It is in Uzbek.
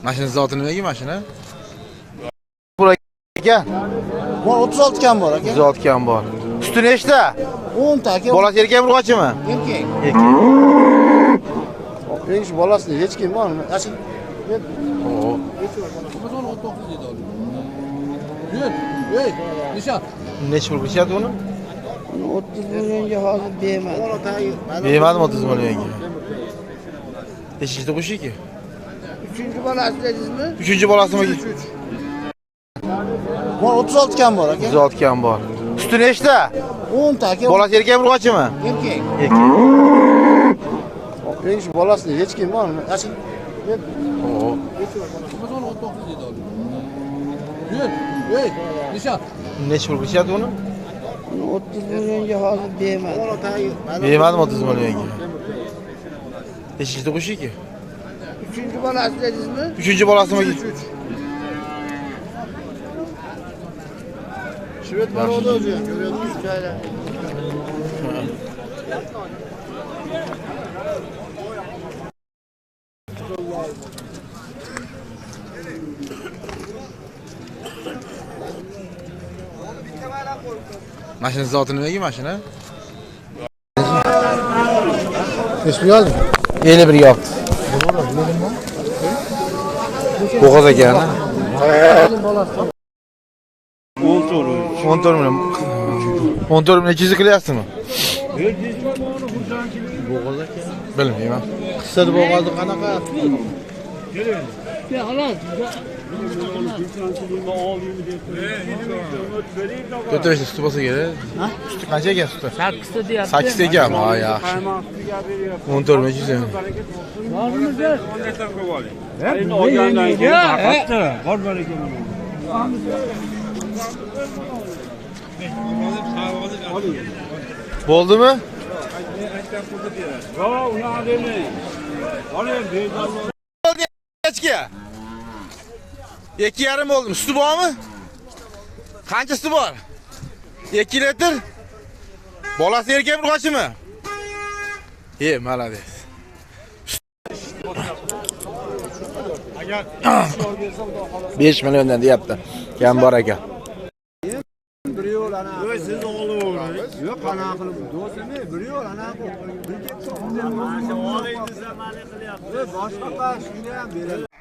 Mashina zoti nimaga mashina? Bor aka. Bor 36 kam bor aka. 36 kam bor. Suti nechta? 10 ta aka. Bolasi erkakmi, urg'ochimi? Erkak. Erkak. Eng shu bolasini hech kim bormi? Ashi. Oo. Ey, Nishot. Necha pul qilishyapti buni? 30 millionga hozir bermadi. Bermadimi 30 millionga? Nechta qo'shiki? 3-chi bolasi dedingizmi? 3-chi bolasimi? Bor 36 kam bor aka. 36 kam bor. Suti nechta? 10 ta aka. Bolasi erkakmi, urg'ochimi? Erkak. Erkak. Eng shu bolasini hech kim bormi? Ashi. Oo. Ey, Nishot. Necha pul qilishyapti buni? 30 millionga hozir bermadi. Bermadimi 30 millionga? Nechta qo'shiki? 3-chi bolasi dedingizmi? 3-chi bolasimi? Shvet baroda o'zi, ko'ryapsiz joylar. Mashina zoti nimaga mashina? Nechta yo'l? 51 yopti. Bo'g'oz ekan. 14 million. 14 million 200 qilyapsizmi? Bo'g'oz ekan. Bilmayman. Qisada bo'g'ozi qanaqa? To'rtta beshta suti bo'lsa kerak. Suti qancha ekan suti? 8 ta deyapti. 8 ta ekan. Ha, yaxshi. 14 million 200. Endi olgandan keyin faqatda bor ekan. Bo'ldimi? Yo, unaqa demang. Oling, bezor. Nechga? 2,5 bo'ldi. Suti bormi? Qancha suti bor? 2 litr. Bolasi erkak urg'ochimi? Malades. Agar 5 milliondan deyapti. Kam bor ekan. Voy siz olavering. Yo'q, qanaqa qilib do'stimi? Bir yo'l ana bu. Bir ketdi. Oling desa mali qilyapti. Boshqa shunga ham beradi.